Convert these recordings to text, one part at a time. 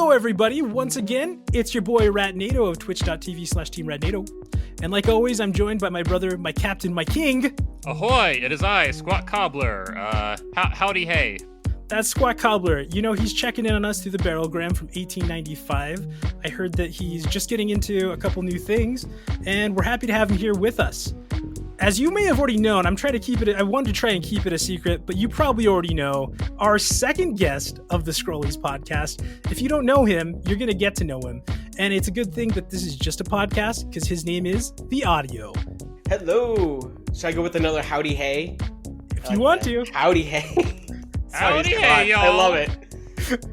Hello, everybody. Once again, it's your boy Ratnado of twitch.tv/Team Ratnado. And like always, I'm joined by my brother, my captain, my king. Ahoy, it is I, Sqat Cobbler. Howdy hey. That's Sqat Cobbler. You know, he's checking in on us through the barrelgram from 1895. I heard that he's just getting into a couple new things, and we're happy to have him here with us. As you may have already known, I wanted to try and keep it a secret, but you probably already know, our second guest of the Scrollies podcast. If you don't know him, you're going to get to know him. And it's a good thing that this is just a podcast, because his name is The Audio. Hello. Should I go with another howdy hey? If you want to. Howdy hey. Howdy hey, y'all. I love it.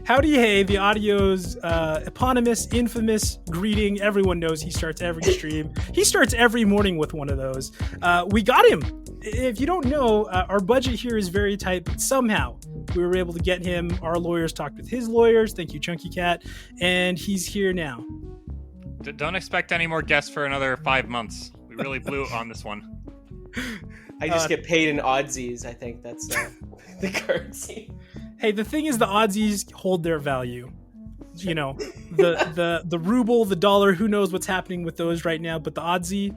Howdy hey, The Audio's eponymous, infamous greeting. Everyone knows he starts every stream. He starts every morning with one of those. We got him. If you don't know, our budget here is very tight, but somehow we were able to get him. Our lawyers talked with his lawyers. Thank you, Chunky Cat. And he's here now. Don't expect any more guests for another 5 months. We really blew it on this one. I just get paid in oddsies. I think that's the currency. Hey, the thing is, the oddsies hold their value. You know, the ruble, the dollar, who knows what's happening with those right now, but the oddsie,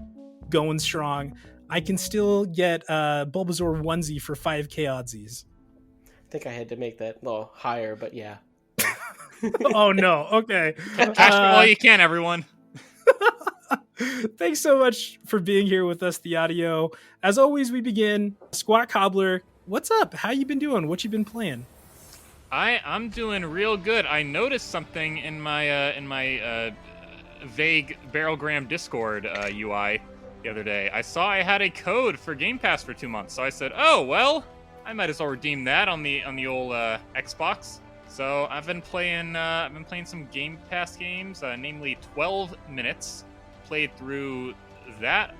going strong. I can still get Bulbasaur onesie for 5k oddsies. I think I had to make that a little higher, but yeah. Oh, no. Okay. Cash me while you can, everyone. Thanks so much for being here with us, The Audio. As always, we begin. Sqat Cobbler, what's up? How you been doing? What you been playing? I'm doing real good. I noticed something in my vague barrelgram Discord UI the other day. I saw I had a code for Game Pass for 2 months, so I said, "Oh well, I might as well redeem that on the old Xbox." So I've been playing some Game Pass games, namely 12 Minutes. Played through that,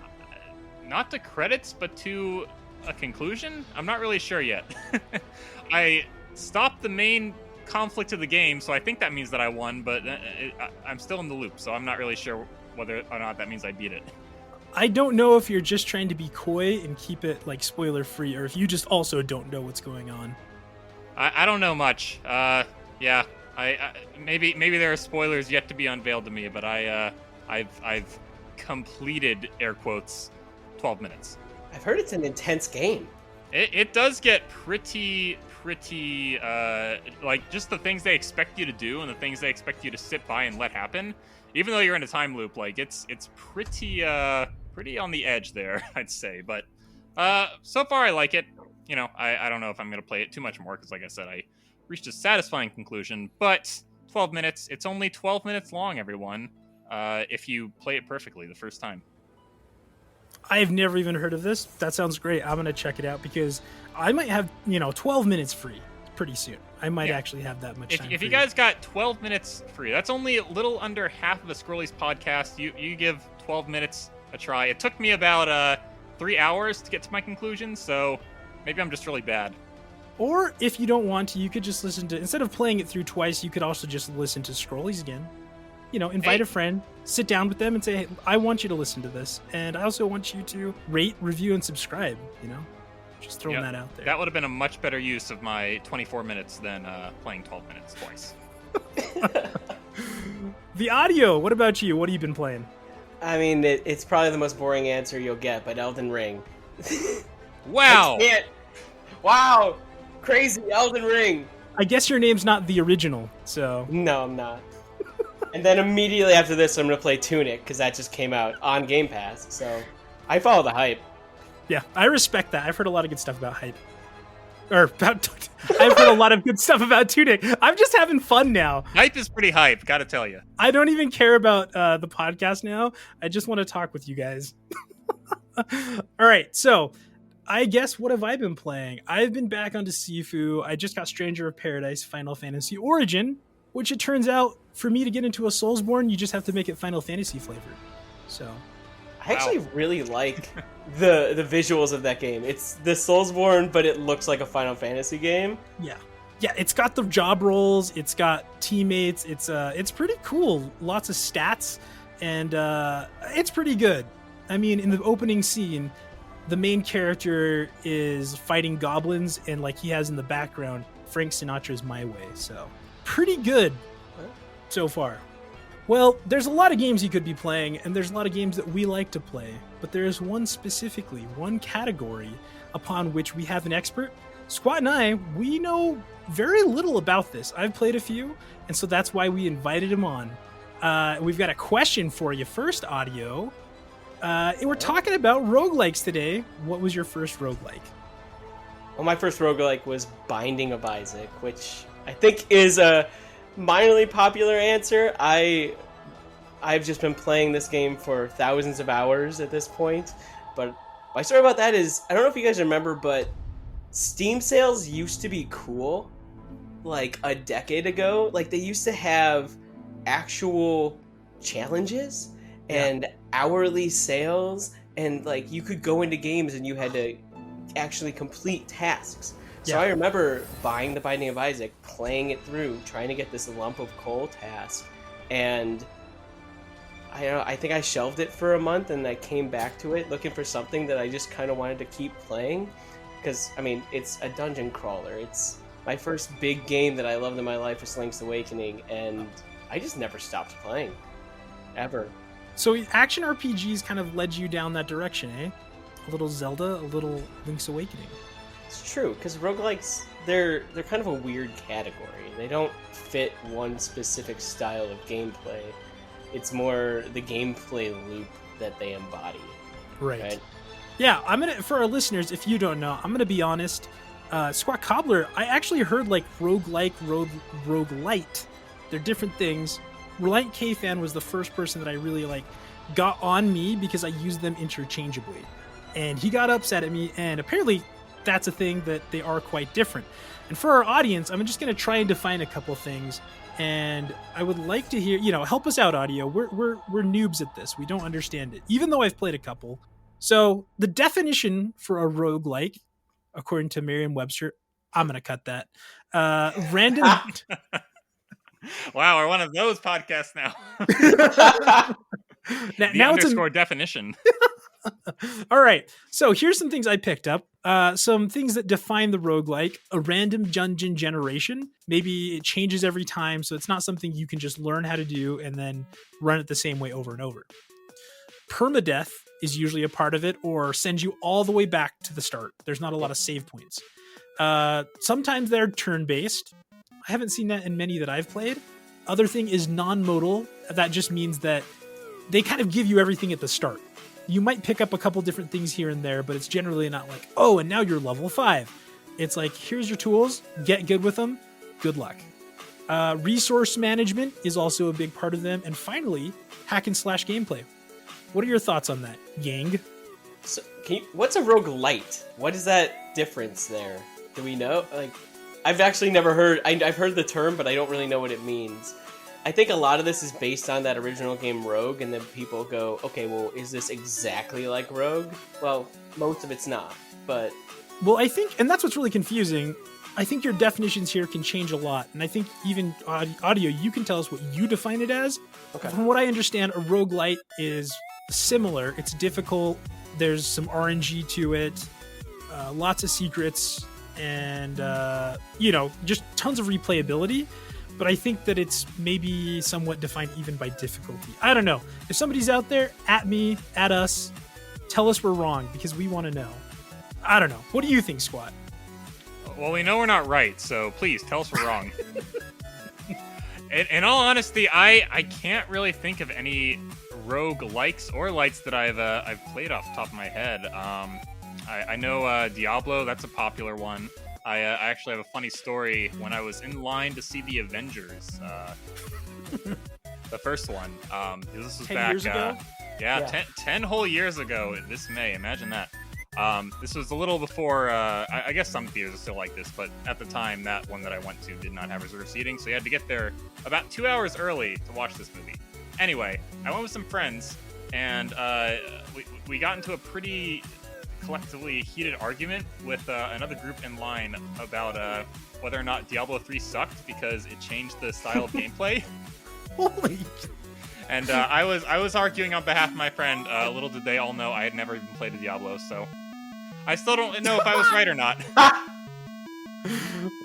not to credits, but to a conclusion. I'm not really sure yet. I stopped the main conflict of the game, so I think that means that I won, but I'm still in the loop, so I'm not really sure whether or not that means I beat it. I don't know if you're just trying to be coy and keep it like spoiler free, or if you just also don't know what's going on. I don't know much. Yeah, I maybe there are spoilers yet to be unveiled to me, but I've completed, air quotes, 12 minutes. I've heard it's an intense game. It does get pretty like just the things they expect you to do and the things they expect you to sit by and let happen. Even though you're in a time loop, like it's pretty on the edge there, I'd say. But so far I like it. You know, I don't know if I'm gonna play it too much more because, like I said, I reached a satisfying conclusion. But 12 minutes, it's only 12 minutes long, everyone. If you play it perfectly the first time. I've never even heard of this. That sounds great. I'm going to check it out because I might have, 12 minutes free pretty soon. I might actually have that much time. If you guys got 12 minutes free, that's only a little under half of a Scrollies podcast. You give 12 minutes a try. It took me about 3 hours to get to my conclusion, so maybe I'm just really bad. Or if you don't want to, you could just listen to, instead of playing it through twice, you could also just listen to Scrollies again. Invite a friend, sit down with them and say, hey, I want you to listen to this. And I also want you to rate, review, and subscribe, Just throwing that out there. That would have been a much better use of my 24 minutes than playing 12 minutes twice. The Audio, what about you? What have you been playing? I mean, it's probably the most boring answer you'll get, but Elden Ring. Wow! Wow! Crazy, Elden Ring! I guess your name's not the original, so... No, I'm not. And then immediately after this, I'm going to play Tunic, because that just came out on Game Pass, so I follow the hype. Yeah, I respect that. I've heard a lot of good stuff about hype. I've heard a lot of good stuff about Tunic. I'm just having fun now. Hype is pretty hype, gotta tell you. I don't even care about the podcast now. I just want to talk with you guys. All right, so I guess what have I been playing? I've been back onto Sifu. I just got Stranger of Paradise Final Fantasy Origin, which it turns out, for me to get into a Soulsborne, you just have to make it Final Fantasy flavored. So, I actually really like the visuals of that game. It's the Soulsborne, but it looks like a Final Fantasy game. Yeah, it's got the job roles, it's got teammates, it's pretty cool. Lots of stats, and it's pretty good. I mean, in the opening scene, the main character is fighting goblins, and like he has in the background Frank Sinatra's My Way, so pretty good. so far? Well, there's a lot of games you could be playing, and there's a lot of games that we like to play, but there is one specifically, one category upon which we have an expert. Sqat and I, we know very little about this. I've played a few, and so that's why we invited him on. We've got a question for you first, Audio. We're talking about roguelikes today. What was your first roguelike? Well, my first roguelike was Binding of Isaac, which I think is a minorly popular answer. I've just been playing this game for thousands of hours at this point. But my story about that is, I don't know if you guys remember, but Steam sales used to be cool like a decade ago. Like, they used to have actual challenges and hourly sales, and like you could go into games and you had to actually complete tasks. So I remember buying The Binding of Isaac, playing it through, trying to get this lump of coal task, and I think I shelved it for a month, and I came back to it looking for something that I just kind of wanted to keep playing, because I mean, it's a dungeon crawler. It's my first big game that I loved in my life was Link's Awakening, and I just never stopped playing, ever. So action RPGs kind of led you down that direction, eh? A little Zelda, a little Link's Awakening. It's true, because roguelikes, they're kind of a weird category. They don't fit one specific style of gameplay. It's more the gameplay loop that they embody. Right? Yeah, for our listeners, if you don't know, I'm gonna be honest. Sqat Cobbler, I actually heard like roguelike, roguelite. They're different things. Reliant K-Fan was the first person that I really like got on me because I used them interchangeably. And he got upset at me, and apparently that's a thing that they are quite different. And for our audience, I'm just going to try and define a couple things, and I would like to hear, help us out, Audio. We're noobs at this. We don't understand it, even though I've played a couple. So the definition for a roguelike, according to Merriam-Webster, I'm going to cut that. Random... Wow, we're one of those podcasts now. now it's underscore definition. All right, so here's some things I picked up. Some things that define the roguelike: a random dungeon generation. Maybe it changes every time, so it's not something you can just learn how to do and then run it the same way over and over. Permadeath is usually a part of it, or sends you all the way back to the start. There's not a lot of save points. Sometimes they're turn-based. I haven't seen that in many that I've played. Other thing is non-modal. That just means that they kind of give you everything at the start. You might pick up a couple different things here and there, but it's generally not like, oh, and now you're level 5. It's like, here's your tools, get good with them, good luck. Resource management is also a big part of them. And finally, hack and slash gameplay. What are your thoughts on that, gang? So, what's a roguelite? What is that difference there? Do we know? Like, I've actually never heard... I've heard the term, but I don't really know what it means. I think a lot of this is based on that original game Rogue, and then people go, okay, well, is this exactly like Rogue? Well, most of it's not, but... Well, I think, and that's what's really confusing, I think your definitions here can change a lot, and I think even Audio, you can tell us what you define it as. Okay. From what I understand, a roguelite is similar. It's difficult, there's some RNG to it, lots of secrets, and just tons of replayability. But I think that it's maybe somewhat defined even by difficulty. I don't know. If somebody's out there, at me, at us, tell us we're wrong, because we want to know. I don't know. What do you think, Sqat? Well, we know we're not right, so please tell us we're wrong. In all honesty, I can't really think of any roguelikes or lights that I've played off the top of my head. I know Diablo, that's a popular one. I actually have a funny story. When I was in line to see the Avengers, the first one, this was 10 back years ago? Yeah. 10 whole years ago this May. Imagine that. This was a little before, I guess some theaters are still like this, but at the time, that one that I went to did not have reserved seating, so you had to get there about 2 hours early to watch this movie. Anyway, I went with some friends, and we got into a pretty collectively heated argument with another group in line about whether or not Diablo 3 sucked because it changed the style of gameplay. Holy... And I was arguing on behalf of my friend. Little did they all know I had never even played a Diablo, so I still don't know if I was right or not.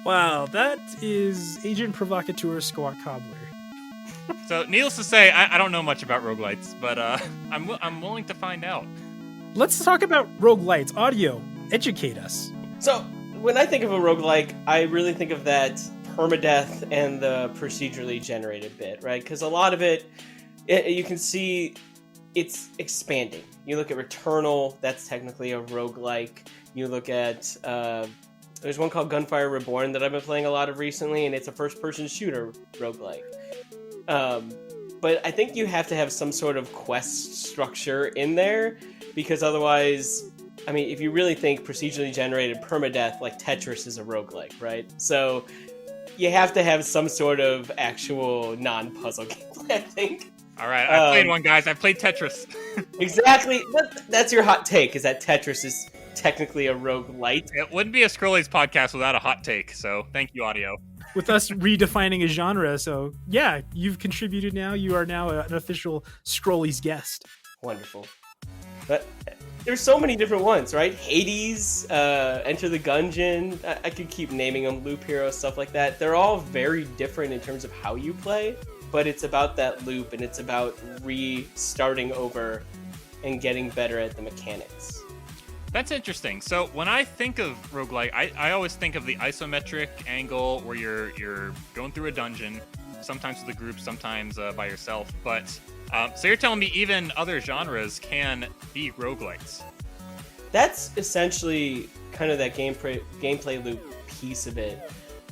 Wow, that is Agent Provocateur Sqat Cobbler. So, needless to say, I don't know much about roguelites, but I'm willing to find out. Let's talk about roguelites. Audio, educate us. So, when I think of a roguelike, I really think of that permadeath and the procedurally generated bit, right? Because a lot of it, you can see it's expanding. You look at Returnal, that's technically a roguelike. You look at, there's one called Gunfire Reborn that I've been playing a lot of recently, and it's a first-person shooter roguelike. But I think you have to have some sort of quest structure in there, because otherwise, I mean, if you really think procedurally generated permadeath, like Tetris is a roguelike, right? So you have to have some sort of actual non-puzzle gameplay, I think. All right, I played one, guys. I played Tetris. Exactly. That's your hot take, is that Tetris is technically a roguelite. It wouldn't be a Scrollies podcast without a hot take, so thank you, audio. With us redefining a genre, so yeah, you've contributed now. You are now an official Scrollies guest. Wonderful. But there's so many different ones, right? Hades, Enter the Gungeon, I could keep naming them, Loop Hero, stuff like that. They're all very different in terms of how you play, but it's about that loop, and it's about restarting over and getting better at the mechanics. That's interesting. So when I think of roguelike, I always think of the isometric angle where you're going through a dungeon, sometimes with a group, sometimes by yourself. But so you're telling me even other genres can be roguelikes? That's essentially kind of that gameplay loop piece of it.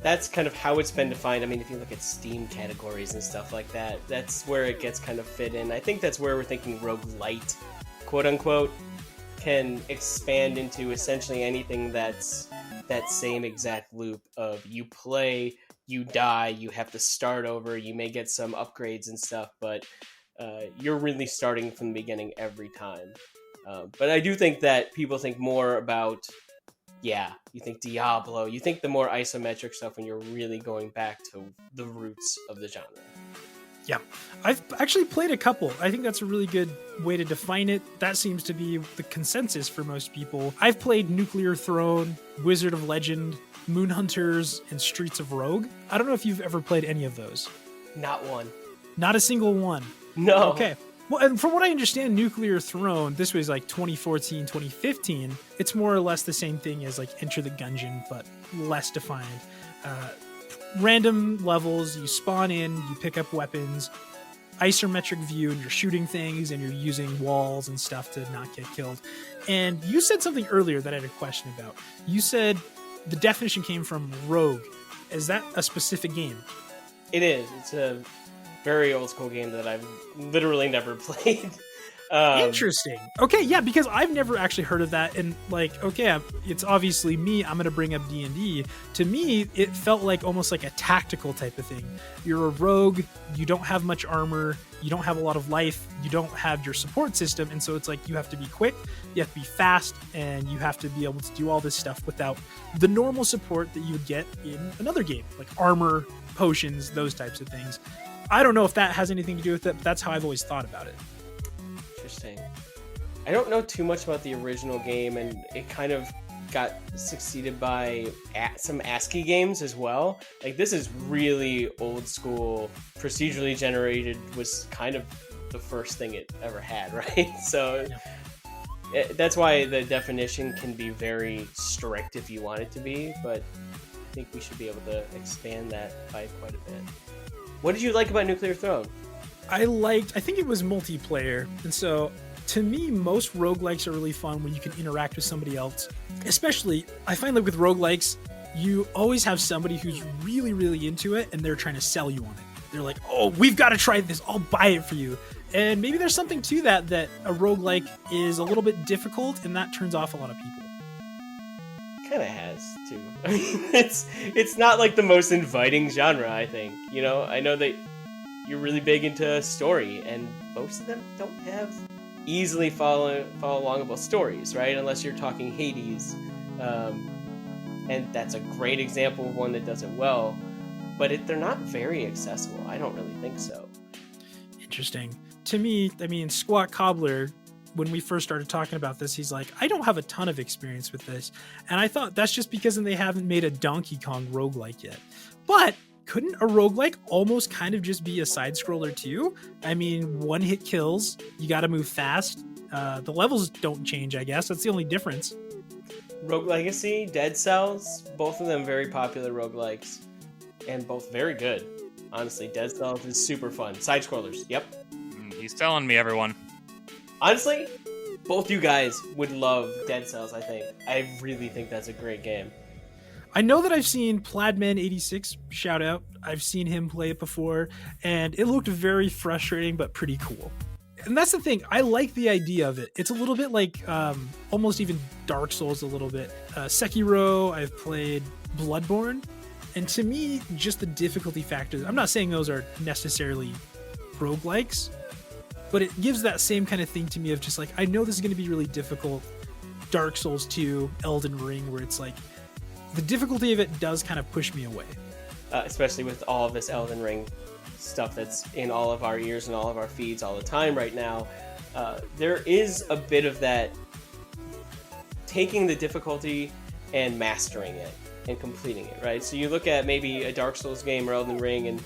That's kind of how it's been defined. I mean, if you look at Steam categories and stuff like that, that's where it gets kind of fit in. I think that's where we're thinking roguelite, quote unquote, can expand into essentially anything that's that same exact loop of you play, you die, you have to start over, you may get some upgrades and stuff, but you're really starting from the beginning every time. But I do think that people think more about, you think Diablo, you think the more isometric stuff when you're really going back to the roots of the genre. Yeah, I've actually played a couple. I think that's a really good way to define it. That seems to be the consensus for most people. I've played Nuclear Throne, Wizard of Legend, Moon Hunters, and Streets of Rogue. I don't know if you've ever played any of those. Not one. Not a single one. No. Okay. Well, and from what I understand, Nuclear Throne, this was like 2014, 2015. It's more or less the same thing as like Enter the Gungeon, but less defined. Random levels, you spawn in, you pick up weapons, isometric view, and you're shooting things, and you're using walls and stuff to not get killed. And you said something earlier that I had a question about. You said the definition came from Rogue. Is that a specific game? It is. It's a very old school game that I've literally never played. Interesting. Okay, yeah, because I've never actually heard of that, and like, okay, it's obviously me. I'm gonna bring up D&D. To me, it felt like almost like a tactical type of thing. You're a rogue. You don't have much armor. You don't have a lot of life. You don't have your support system, and so it's like you have to be quick. You have to be fast, and you have to be able to do all this stuff without the normal support that you would get in another game, like armor, potions, those types of things. I don't know if that has anything to do with it, but that's how I've always thought about it. Interesting. I don't know too much about the original game, and it kind of got succeeded by some ASCII games as well. Like, this is really old school. Procedurally generated was kind of the first thing it ever had, right? So that's why the definition can be very strict if you want it to be, but I think we should be able to expand that by quite a bit. What did you like about Nuclear Throne? I think it was multiplayer, and so to me, most roguelikes are really fun when you can interact with somebody else. Especially, I find like with roguelikes, you always have somebody who's really, really into it, and they're trying to sell you on it. They're like, oh, we've got to try this, I'll buy it for you. And maybe there's something to that a roguelike is a little bit difficult, and that turns off a lot of people. Kind of has too. I mean, it's not like the most inviting genre, I think. You know, I know that you're really big into story, and most of them don't have easily follow alongable stories, right? Unless you're talking Hades, and that's a great example of one that does it well. But they're not very accessible. I don't really think so. Interesting. To me, I mean, Sqat Cobbler, when we first started talking about this, he's like, I don't have a ton of experience with this. And I thought that's just because they haven't made a Donkey Kong roguelike yet. But couldn't a roguelike almost kind of just be a side scroller too? I mean, one hit kills, you got to move fast. The levels don't change, I guess. That's the only difference. Rogue Legacy, Dead Cells, both of them very popular roguelikes, and both very good. Honestly, Dead Cells is super fun. Side scrollers, yep. He's telling me, everyone. Honestly, both you guys would love Dead Cells, I think. I really think that's a great game. I know that I've seen Plaidman86, shout out. I've seen him play it before, and it looked very frustrating, but pretty cool. And that's the thing, I like the idea of it. It's a little bit like almost even Dark Souls a little bit. Sekiro, I've played Bloodborne, and to me, just the difficulty factors, I'm not saying those are necessarily roguelikes, but it gives that same kind of thing to me of just like, I know this is going to be really difficult. Dark Souls 2, Elden Ring, where it's like, the difficulty of it does kind of push me away. Especially with all of this Elden Ring stuff that's in all of our ears and all of our feeds all the time right now. There is a bit of that taking the difficulty and mastering it and completing it, right? So you look at maybe a Dark Souls game or Elden Ring, and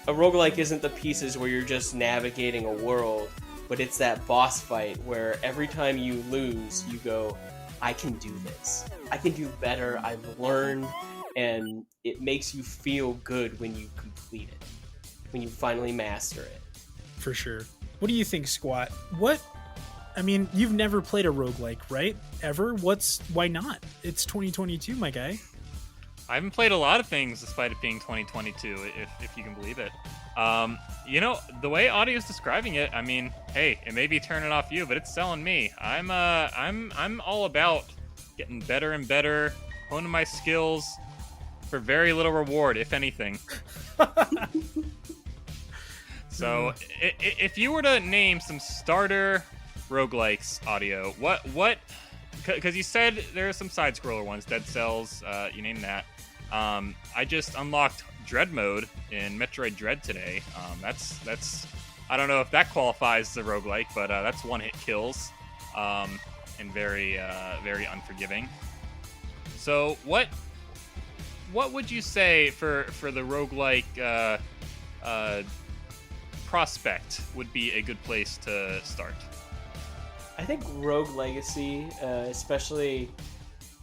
a roguelike isn't the pieces where you're just navigating a world, but it's that boss fight where every time you lose, you go, I can do this. I can do better. I've learned, and it makes you feel good when you complete it, when you finally master it. For sure. What do you think, Sqat? I mean, you've never played a roguelike, right? Ever? Why not? It's 2022, my guy. I haven't played a lot of things despite it being 2022, if you can believe it. The way Audio's describing it, I mean, hey, it may be turning off you, but it's selling me. I'm all about getting better and better, honing my skills for very little reward, if anything. So, if you were to name some starter roguelikes, Audio, what? Because you said there are some side scroller ones, Dead Cells, you named that. I just unlocked Dread mode in Metroid Dread today. That's I don't know if that qualifies as a roguelike, but that's one hit kills, and very unforgiving. So what would you say for the roguelike prospect would be a good place to start? I think Rogue Legacy, especially,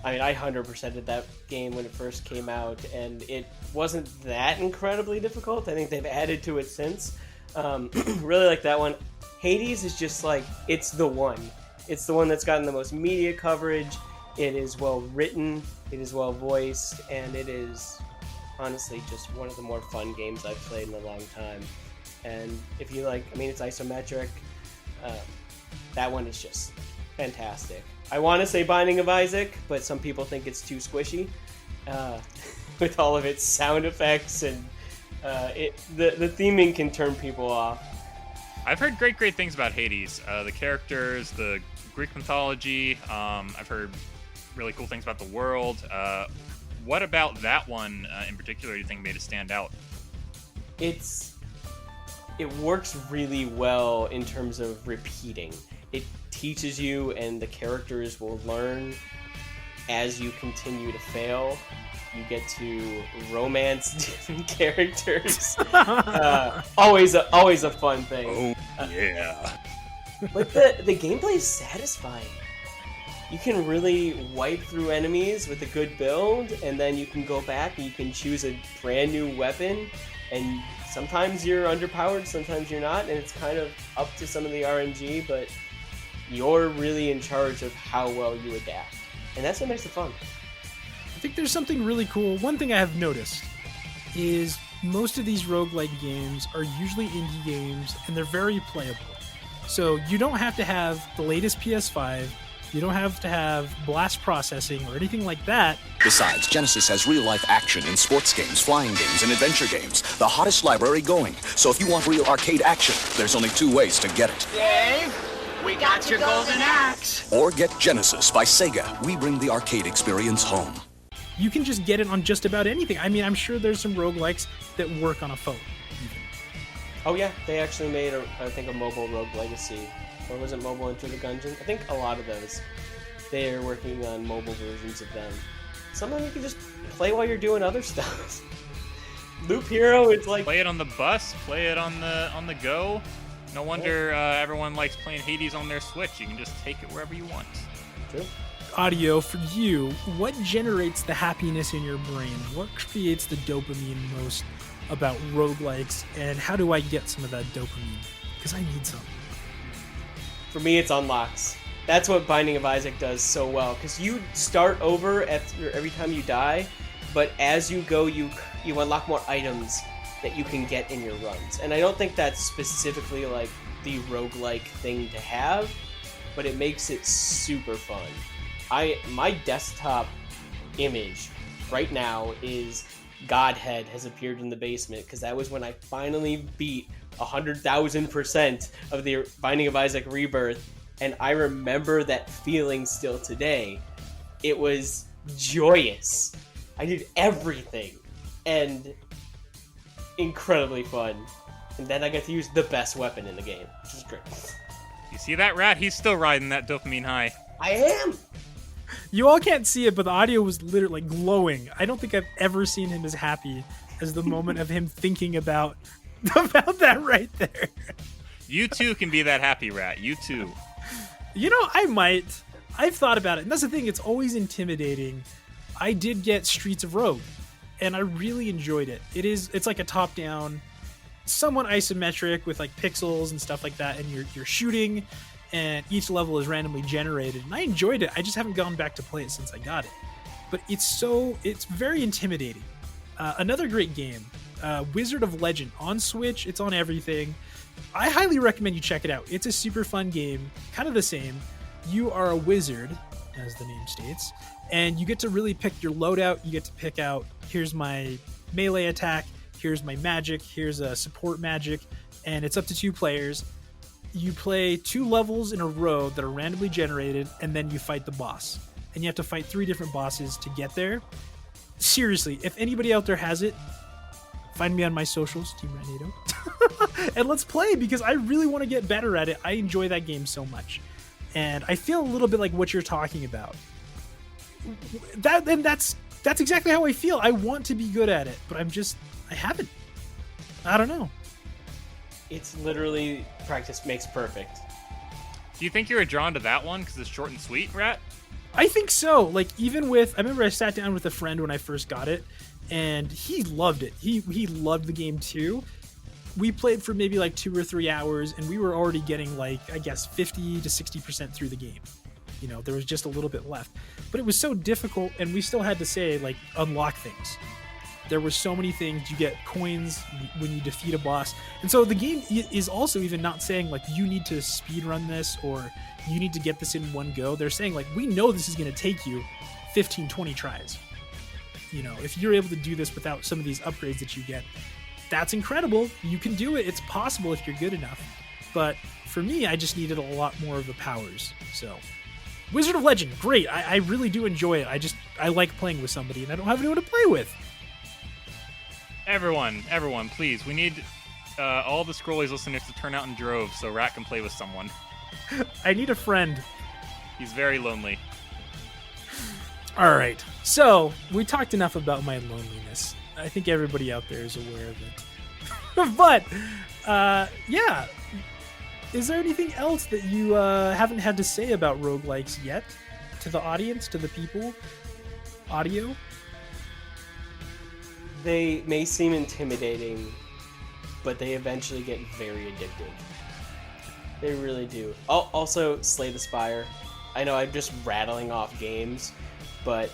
I mean, I 100%ed that game when it first came out, and it wasn't that incredibly difficult. I think they've added to it since. Really like that one. Hades is just like, it's the one. It's the one that's gotten the most media coverage. It is well written, it is well voiced, and it is honestly just one of the more fun games I've played in a long time. And if you like, I mean, it's isometric. That one is just fantastic. I want to say Binding of Isaac, but some people think it's too squishy with all of its sound effects, and the theming can turn people off. I've heard great things about Hades. The characters, the Greek mythology. I've heard really cool things about the world. What about that one in particular do you think made it stand out? It works really well in terms of repeating. It teaches you, and the characters will learn as you continue to fail. You get to romance different characters. Always a fun thing. Oh, yeah. But the gameplay is satisfying. You can really wipe through enemies with a good build, and then you can go back and you can choose a brand new weapon, and sometimes you're underpowered, sometimes you're not, and it's kind of up to some of the RNG, but you're really in charge of how well you adapt. And that's what makes it fun. I think there's something really cool. One thing I have noticed is most of these roguelike games are usually indie games, and they're very playable. So you don't have to have the latest PS5, you don't have to have blast processing or anything like that. Besides, Genesis has real-life action in sports games, flying games, and adventure games. The hottest library going. So if you want real arcade action, there's only two ways to get it. Dave, we got your golden axe. Or get Genesis by Sega. We bring the arcade experience home. You can just get it on just about anything. I mean, I'm sure there's some roguelikes that work on a phone, even. Oh yeah, they actually made, I think, a mobile Rogue Legacy. Or was it Mobile Enter the Gungeon? I think a lot of those. They're working on mobile versions of them. Some of them you can just play while you're doing other stuff. Loop Hero is like Play it on the bus, play it on the go. No wonder everyone likes playing Hades on their Switch. You can just take it wherever you want. True. Audio, for you, what generates the happiness in your brain? What creates the dopamine most about roguelikes, and how do I get some of that dopamine? Because I need some. For me, it's unlocks. That's what Binding of Isaac does so well, because you start over every time you die, but as you go, you unlock more items that you can get in your runs. And I don't think that's specifically like the roguelike thing to have, but it makes it super fun. My desktop image right now is Godhead has appeared in the basement, because that was when I finally beat 100,000% of the Binding of Isaac Rebirth, and I remember that feeling still today. It was joyous. I did everything, and incredibly fun. And then I got to use the best weapon in the game, which is great. You see that, Rat? He's still riding that dopamine high. I am! You all can't see it, but the audio was literally glowing. I don't think I've ever seen him as happy as the moment of him thinking about that right there. You too can be that happy, Rat. You too. You know, I might. I've thought about it, and that's the thing. It's always intimidating. I did get Streets of Rogue, and I really enjoyed it. It's like a top-down, somewhat isometric with like pixels and stuff like that, and you're shooting, and each level is randomly generated. And I enjoyed it. I just haven't gone back to play it since I got it. But it's very intimidating. Another great game, Wizard of Legend on Switch. It's on everything. I highly recommend you check it out. It's a super fun game, kind of the same. You are a wizard, as the name states, and you get to really pick your loadout. You get to pick out, here's my melee attack, here's my magic, here's a support magic, and it's up to 2 players. You play 2 levels in a row that are randomly generated, and then you fight the boss. And you have to fight 3 different bosses to get there. Seriously, if anybody out there has it, find me on my socials, Team Ratnado, and let's play, because I really want to get better at it. I enjoy that game so much. And I feel a little bit like what you're talking about. That's exactly how I feel. I want to be good at it, but I haven't. I don't know. It's literally practice makes perfect. Do you think you're drawn to that one because it's short and sweet, Rat? I think so. Like, I remember I sat down with a friend when I first got it, and he loved it. He loved the game too. We played for maybe like 2 or 3 hours, and we were already getting like, I guess, 50 to 60% through the game. You know, there was just a little bit left. But it was so difficult, and we still had to say, like, unlock things. There were so many things. You get coins when you defeat a boss. And so the game is also even not saying, like, you need to speedrun this or you need to get this in one go. They're saying, like, we know this is going to take you 15, 20 tries. You know, if you're able to do this without some of these upgrades that you get, that's incredible. You can do it. It's possible if you're good enough. But for me, I just needed a lot more of the powers. So, Wizard of Legend, great. I really do enjoy it. I like playing with somebody, and I don't have anyone to play with. Everyone, please. We need all the Scrollies listeners to turn out in droves so Rat can play with someone. I need a friend. He's very lonely. All right. So, we talked enough about my loneliness. I think everybody out there is aware of it. But, yeah. Is there anything else that you haven't had to say about roguelikes yet? To the audience, to the people? Audio? They may seem intimidating, but they eventually get very addictive. They really do. Also, Slay the Spire. I know I'm just rattling off games, but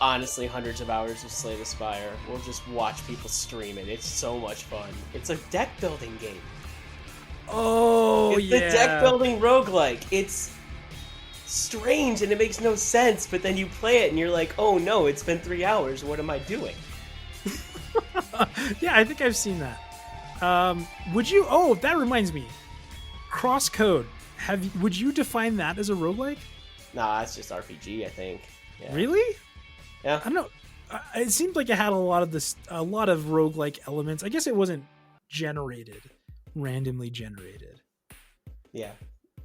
honestly, hundreds of hours of Slay the Spire. We'll just watch people stream it. It's so much fun. It's a deck building game. Oh, it's yeah. It's a deck building roguelike. It's strange and it makes no sense, but then you play it and you're like, oh no, it's been 3 hours. What am I doing? Yeah, I think I've seen that. Would you? Oh, that reminds me. Crosscode. Would you define that as a roguelike? Nah, it's just RPG, I think. Yeah. Really? Yeah. I don't know. It seemed like it had a lot of roguelike elements. I guess it wasn't randomly generated. Yeah,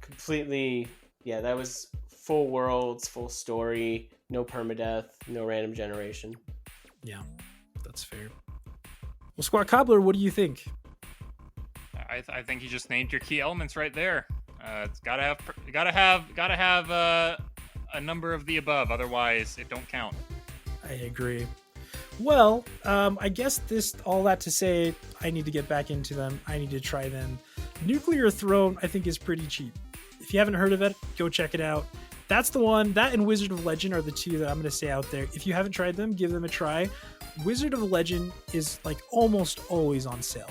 completely. Yeah, that was full worlds, full story, no permadeath, no random generation. Yeah, that's fair. Well, Sqat Cobbler, what do you think? I think you just named your key elements right there. It's gotta have a number of the above, otherwise it don't count. I agree. Well, I guess all that to say, I need to get back into them. I need to try them. Nuclear Throne, I think, is pretty cheap. If you haven't heard of it, go check it out. That's the one. That and Wizard of Legend are the two that I'm going to say out there. If you haven't tried them, give them a try. Wizard of Legend is like almost always on sale.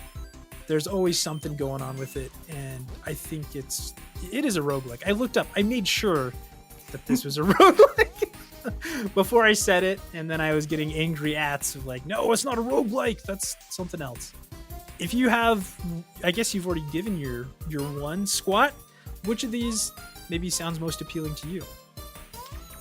There's always something going on with it, and I think it is a roguelike. I looked up. I made sure that this was a roguelike before I said it, and then I was getting angry ats of like, no, it's not a roguelike. That's something else. If you have, I guess you've already given your one. Sqat, which of these maybe sounds most appealing to you?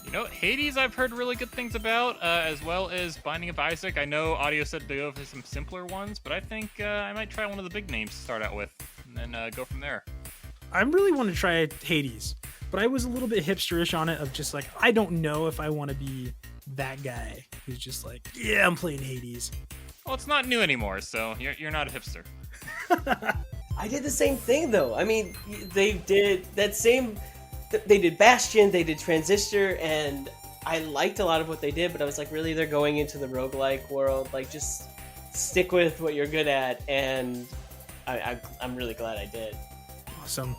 You know, Hades I've heard really good things about, as well as Binding of Isaac. I know Audio said to go for some simpler ones, but I think I might try one of the big names to start out with, and then go from there. I really want to try Hades, but I was a little bit hipsterish on it of just like, I don't know if I want to be that guy who's just like, yeah, I'm playing Hades. Well, it's not new anymore, so you're not a hipster. I did the same thing, though. I mean, they did that same... They did Bastion, they did Transistor, and I liked a lot of what they did, but I was like, really, they're going into the roguelike world? Like, just stick with what you're good at, and I'm really glad I did. Awesome.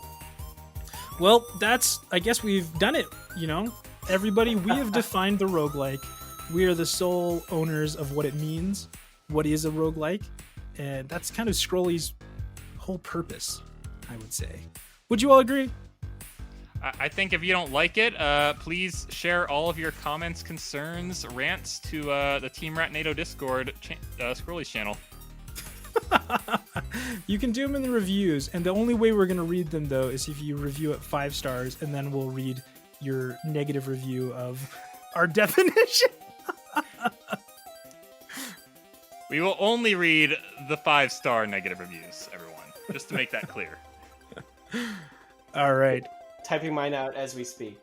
Well, I guess we've done it, you know? Everybody, we have defined the roguelike. We are the sole owners of what it means, what is a roguelike, and that's kind of Scrolly's whole purpose, I would say. Would you all agree? I think if you don't like it, please share all of your comments, concerns, rants to the Team Ratnado Discord Scrolly's channel. You can do them in the reviews, and the only way we're going to read them, though, is if you review it 5 stars, and then we'll read your negative review of our definition. We will only read the 5-star negative reviews, everyone, just to make that clear. All right. Typing mine out as we speak.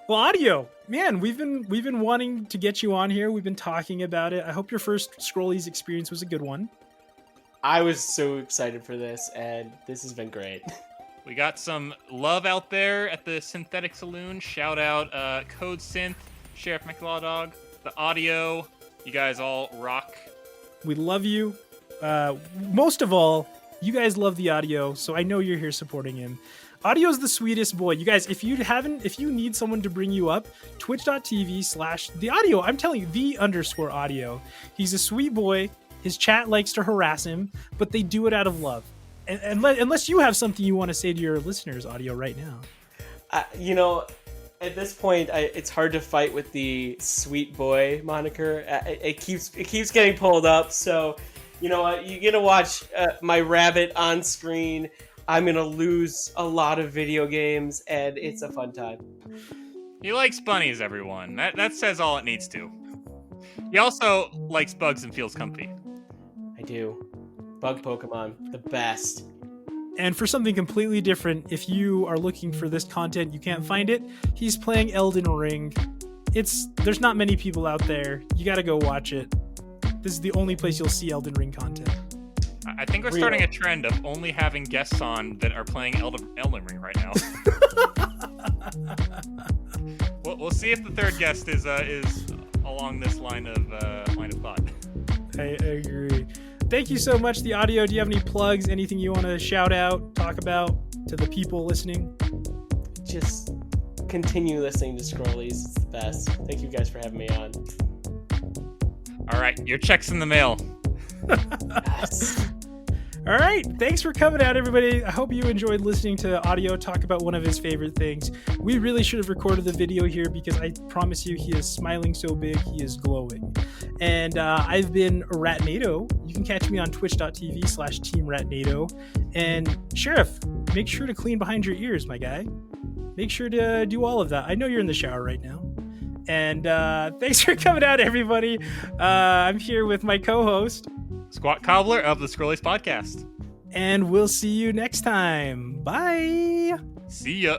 Well, Audio, man, we've been wanting to get you on here. We've been talking about it. I hope your first Scrollies experience was a good one. I was so excited for this, and this has been great. We got some love out there at the Synthetic Saloon. Shout out Code Synth, Sheriff McLawdog, the Audio. You guys all rock. We love you. Most of all, you guys love the Audio, so I know you're here supporting him. Audio's the sweetest boy. You guys, if you need someone to bring you up, twitch.tv/the Audio. I'm telling you, _audio. He's a sweet boy. His chat likes to harass him, but they do it out of love. And unless you have something you want to say to your listeners, Audio, right now. At this point, it's hard to fight with the sweet boy moniker. It keeps getting pulled up, so... You know what? You're going to watch my rabbit on screen. I'm going to lose a lot of video games, and it's a fun time. He likes bunnies, everyone. That says all it needs to. He also likes bugs and feels comfy. I do. Bug Pokemon, the best. And for something completely different, if you are looking for this content, you can't find it, he's playing Elden Ring. There's not many people out there. You got to go watch it. This is the only place you'll see Elden Ring content. I think we're starting a trend of only having guests on that are playing Elden Ring right now. We'll see if the third guest is along this line of thought. I agree. Thank you so much, the Audio. Do you have any plugs? Anything you want to shout out, talk about to the people listening? Just continue listening to Scrollies. It's the best. Thank you guys for having me on. All right, your check's in the mail. Yes. All right, thanks for coming out, everybody. I hope you enjoyed listening to Audio talk about one of his favorite things. We really should have recorded the video here because I promise you he is smiling so big, he is glowing. And I've been Ratnado. You can catch me on twitch.tv/Team Ratnado. And Sheriff, make sure to clean behind your ears, my guy. Make sure to do all of that. I know you're in the shower right now. And thanks for coming out, everybody. I'm here with my co-host, Sqat Cobbler of the Scrollies Podcast. And we'll see you next time. Bye. See ya.